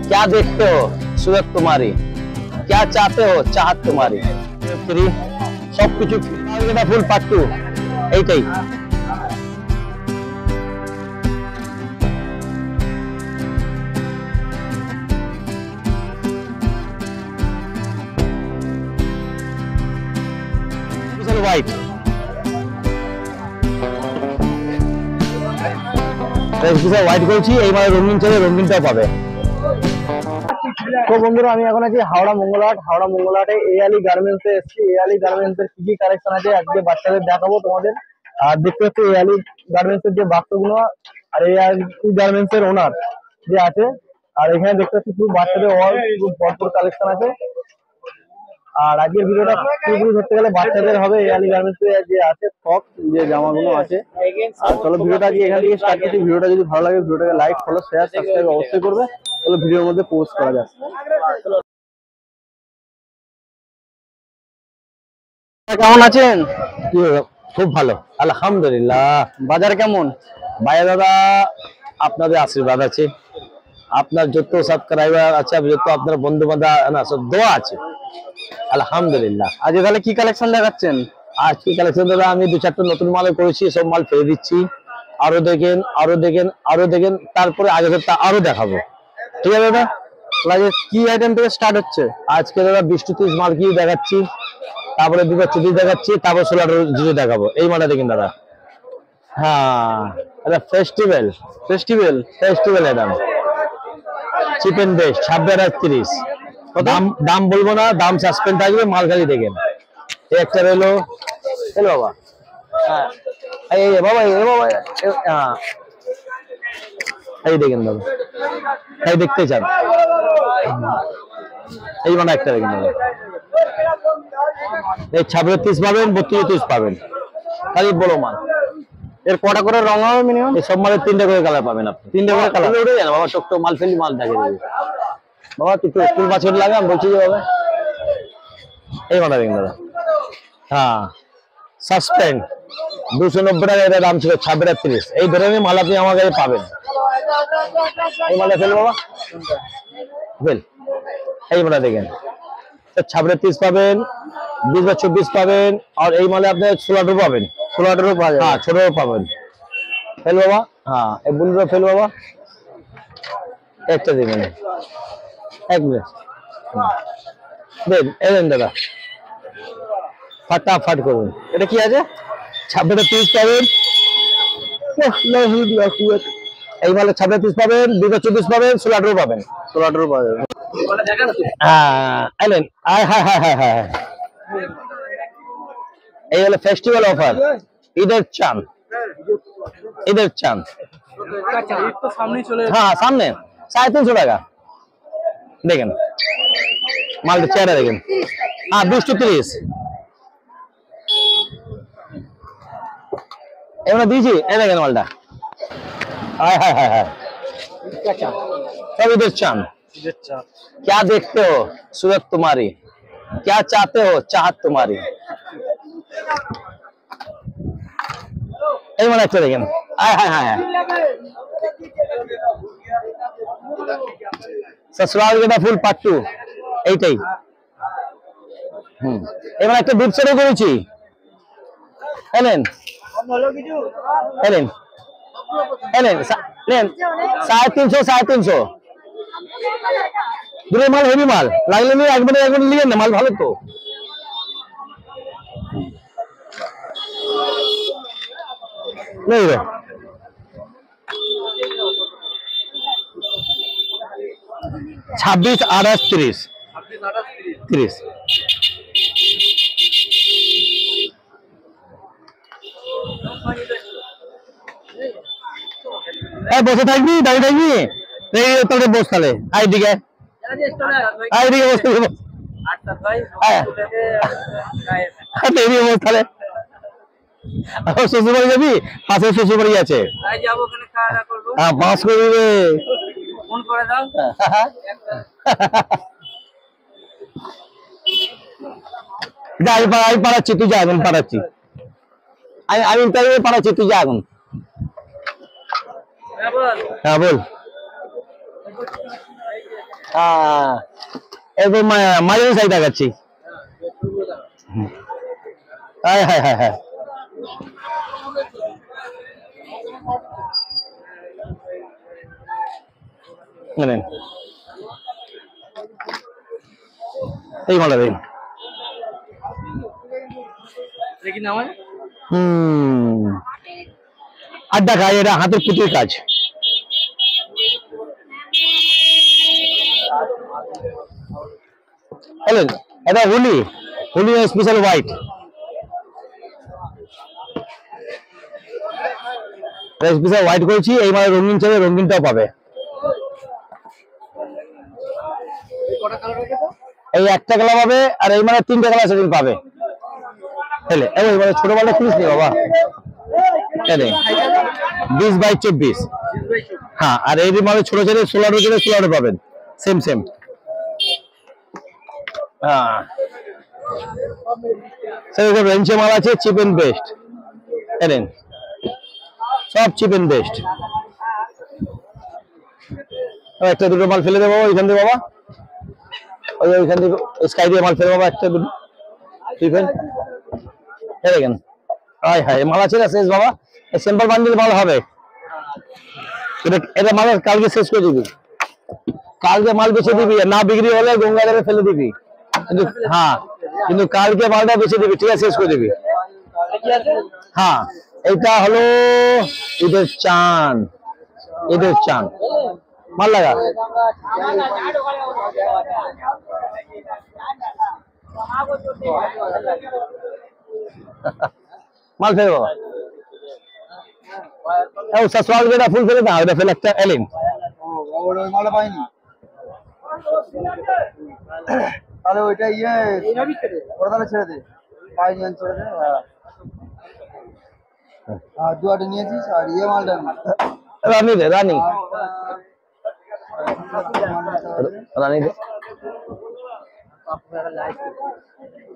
क्या देखते हो सूरत तुम्हारी, क्या चाहते हो चाहत तुम्हारी। সবকিছু ফুল পার্ট 2 এইটাই। হোয়াইট হোয়াইট করেছি, এই মানে রঙিন ছেলে রঙিনটাও পাবে। তো বন্ধুরা আমি এখন আছি হাওড়া মঙ্গলহাট। হাওড়া মঙ্গলহাটে এআলি গার্মেন্টসে এসেছি। এআলি গার্মেন্টস এর কি কি কালেকশন আছে আজকে বাচ্চাদের দেখাবো তোমাদের। আর দেখতে পাচ্ছি এআলি গার্মেন্টস এর যে বাচ্চাগুলো আর এআলি গার্মেন্টস এর ওনার যে আছে। আর এখানে দেখতে পাচ্ছি পুরো বাচ্চাদের অল ভরপুর কালেকশন আছে। আর আজকের ভিডিওটা পুরোপুরি ধরতে গেলে বাচ্চাদের হবে। এআলি গার্মেন্টস এর যে আছে ফক যে জামাগুলো আছে। আর চলো ভিডিওটা আজকে এখান থেকে স্টার্ট করছি। ভিডিওটা যদি ভালো লাগে ভিডিওটাকে লাইক ফলো শেয়ার সাবস্ক্রাইব অবশ্যই করবে। চলো ভিডিওর মধ্যে পোস্ট করা যাক। কেমন আছেন? খুব ভালো আলহামদুলিল্লাহ। বাজার কেমন? বাজার দাদা আপনাদের আশীর্বাদ আছে, আপনার যত সাবস্ক্রাইবার আছে, যত আপনার বন্ধু বান্ধব না সব দোয়া আছে আলহামদুলিল্লাহ। আজ তাহলে কি কালেকশন দেখাচ্ছেন? আজ কি কালেকশন দাদা আমি 2-4টা নতুন মাল করেছি, সব মাল ফেলে দিচ্ছি। আরো দেখেন আরো দেখেন আরো দেখেন, তারপরে আগে সপ্তাহ আরো দেখাবো। ঠিক আছে দাদা? কি আইটেম থেকে স্টার্ট হচ্ছে আজকে দাদা? 20-30 মাল কি দেখাচ্ছি, তারপরে 2-4 দেখাচ্ছি, তারপর 16 দেখাবো। এই মালটা দেখেন দাদা। হ্যাঁ এটা ফেস্টিভ্যাল ফেস্টিভ্যাল ফেস্টিভ্যাল এর দাম চিপ এন্ড বেস্ট 26-30। দাম বলবো না, দাম সাসপেন্ড থাকবে, মাল খালি দেখেন। এই একটা রইলো বাবা। হ্যাঁ এই বাবা এই বাবা হ্যাঁ এই দেখেন দাদা, এই দেখতে চান এই মানে একটা দেখেন দাদা। এই 26-30 পাবেন, 32-30 পাবেন, খালি বড় মাল। এর কটা করে রং হবে মিনিমাম? এই সব মালের 3টা করে কালার পাবেন আপনি। 3টা করে কালার উঠে যান বাবা। টকটক মাল ফেলি মাল দেখে দেবে বাবা। তুই তো স্কুল বাছর লাগে আমি বলছি যে বাবা এই মালটা দেখেন দাদা। হ্যাঁ সাসপেন্ড 290 টাকা এটা দাম ছিল, 26-30। এই ধরনের মাল আপনি আমার কাছে পাবেন। এই মালটা ফেল বাবা ফেল। এই মালটা দেখেন 26-30 পাবেন, 20-24 পাবেন। আর এই মালে আপনি 16 পাবেন, 16 পাবেন। হ্যাঁ 16 পাবেন। ফেল বাবা। হ্যাঁ এই বুলটা ফেল বাবা। একটা দিবেন, এক মিনিট দেন। এলেন দাদা ফাটাফাট করুন। এটা কি আছে? 26-30 পাবেন। এই মালে 26-30 পাবেন, 20-24 পাবেন, 16 পাবেন, 16 পাবেন। এলেন হ্যাঁ হ্যাঁ হ্যাঁ হ্যাঁ। এই হলো ফেস্টিভ্যাল অফার, ঈদের চান, ঈদের চান। হ্যাঁ সামনে 350 টাকা দেখেন মালটা চেহারা দেখেন। হ্যাঁ 20-30 এমন দিয়েছি। এই দেখেন মালটা हाय हाय हाय हाय सब इधर चांद। क्या देखते हो सूरत तुम्हारी, क्या चाहते हो चाहत तुम्हारी। এই মানে একটা দেখেন हाय हाय हाय ससुराल के फुल पार्ट 2 এইটাই। এবার একটা ডিপ সেটও করেছি। এলেন এলেন এলেন নেন 350 দূরে মাল, হেভি মাল লাগলে নিয়ে একবারে একবারে নিয়ে না, মাল ভালো তো। নেই রে 26-28-30 বসে থাকবি, দাঁড়িয়ে থাকবি, তোকে বস তাহলে। এইদিকে এইদিকে বস তাহলে, শ্বশুর বাড়ি যাবি? পাশে শ্বশুর বাড়ি আছে, হ্যাঁ বাস করবি রে। আমি পাঠাচ্ছি, তুই যা এখন পাঠাচ্ছি। আমি পাঠাচ্ছি, তুই যা এখন। হ্যাঁ বল। এরপর মাঝে সাইড দেখাচ্ছি। হ্যাঁ হ্যাঁ হ্যাঁ হ্যাঁ এই মালটা দেখুন। আড্ডা খায়, এটা হাতের পুঁতির কাজ। এটা হুলি হুলি স্পেশাল হোয়াইট, স্পেশাল হোয়াইট করেছি। এই মানে রঙিন ছেলে রঙিনটাও পাবে। এই একটা কালার পাবে, আর এই মানে 3টে কালার সেদিন পাবে। ছোট মালটা খুলিস নি বাবা, 20x24। হ্যাঁ, আর এই মানে ছোট ছেলে 16 পাবেন, সেম সেম। হ্যাঁ, রেঞ্চে মাল আছে, চিপ এন্ড বেস্ট। সব চিপ এন্ড বেস্ট। একটা দুটো মাল ফেলে দেবো ওইখান থেকে বাবা, ওইখান থেকে স্কাই দিয়ে মাল ফেলে বাবা, একটা দুটো দেখেন। হাই হাই মাল আছে না শেষ বাবা, সিম্পল বান্ডিল মাল হবে। এটা মাল কালকে শেষ করে দিবি, কালকে মাল বেচে দিবি, না বিক্রি হলে গঙ্গাধারে ফেলে দিবি। কিন্তু হ্যাঁ, কিন্তু কালকে মালটা বেচে দিবি, ঠিক আছে, শেষ করে দিবি। হ্যাঁ, এটা হলো ঈদের চান, ঈদের চান মাল লাগা। মাল ফেলে বাবা, সসওয়াল বেটা ফুল ফেলে দাও, এটা ফেলে একটা এলিম। মালা পাইনি তাহলে ওইটা ওরা তাহলে ছেড়ে দে, পাইনি ছেড়ে দে। দুয়াটা নিয়েছিস আর মালটা রানি দে, রানি রানি দে।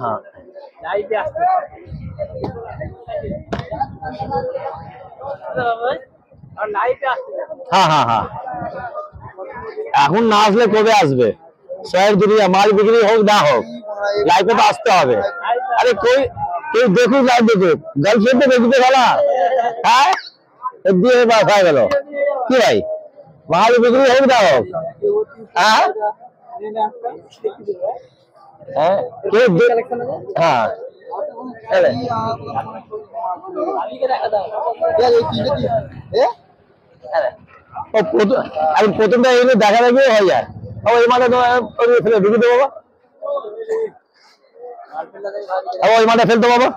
হ্যাঁ হ্যাঁ হ্যাঁ হ্যাঁ, এখন না আসলে কবে আসবে? শহর দুনিয়া, মাল বিক্রি হোক না হোক, লাইফে তো আসতে হবে। আরে কই কেউ দেখুক লাইফ দেখুক, গার্লফ্রেন্ড তো দেখতে গেলা। হ্যাঁ, দিয়ে হয়ে গেল কি ভাই, মাল বিক্রি হোক না হোক। হ্যাঁ হ্যাঁ হ্যাঁ, আমি প্রথমটা এগুলো দেখা দেখি হয়ে যায়। ওই মাঠে ফেলে ঢুকে দেবো বাবা, ওই মাঠে ফেলতে বাবা।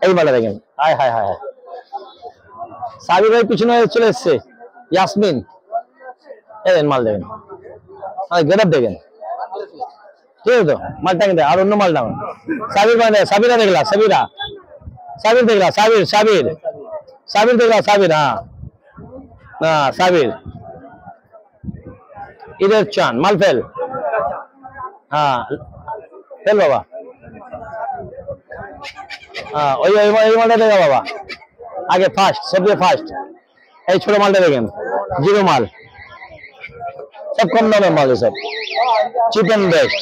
এই মাঠে দেখেন, হায় হায় হায়, সাবির ভাই পিছনে চলে এসছে, ইয়াসমিন এলেন, মাল দেখেন, গেটার দেখেন, ঠিক আছে তো, মালটা কিন্তু আর অন্য মাল নাও। সাবির মানে সাবিরা দেখলা, সাবিরা সাবির দেখলা, সাবির সাবির সাবির দেখলা, সাবির। হ্যাঁ হ্যাঁ সাবির, ঈদের চান মাল ফেল। হ্যাঁ ফেল বাবা। হ্যাঁ, ওই ওই মালটা দেখা বাবা আগে, ফার্স্ট সবচেয়ে ফার্স্ট। এই ছোট মালটা দেখেন, জিরো মাল, সব কম দামের মাল, সব চিপ এন্ড বেস্ট।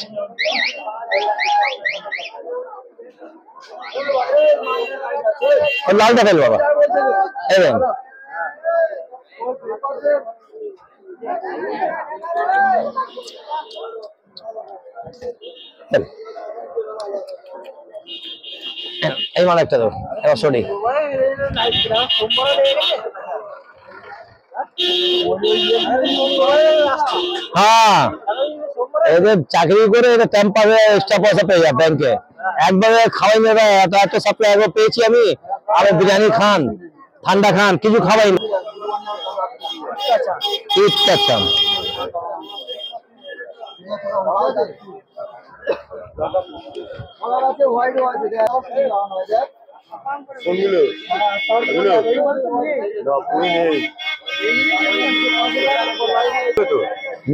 লালটা ফেল বাবা, এই এই মাল একটা তো এবার সরি। হ্যাঁ, এদের চাকরি করে এটা টাইম পাবে, এক্সট্রা পয়সা পেয়ে যাবে ব্যাংকে। একবারে খাওয়াই নেবে, এত এত সাপ্লাই একবার পেয়েছি আমি। আরো বিরিয়ানি খান, ঠান্ডা খান, কিছু খাওয়াই না। আচ্ছা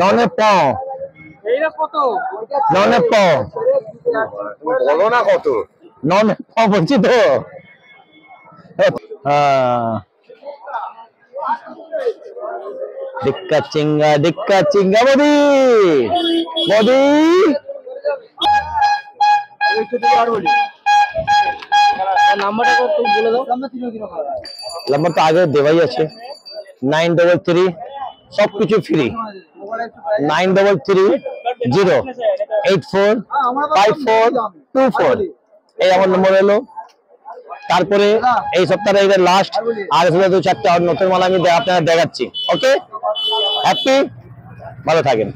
ননে পাও, ননে পাও বলো না কত, ননে পাও বলছি তো। ডিক্কা চিঙ্গা মোদি মোদি। নাম্বারটা কত বলে দাও। নাম্বার তো আগে দেওয়াই আছে, 933 সবকিছু ফ্রি, 9308454524 এই আমার নম্বর এলো। তারপরে এই সপ্তাহে এটা লাস্ট, আর শুধু 2-4টা নতুন মাল আমি আপনারা দেখাচ্ছি। ওকে, হ্যাপি, ভালো থাকেন।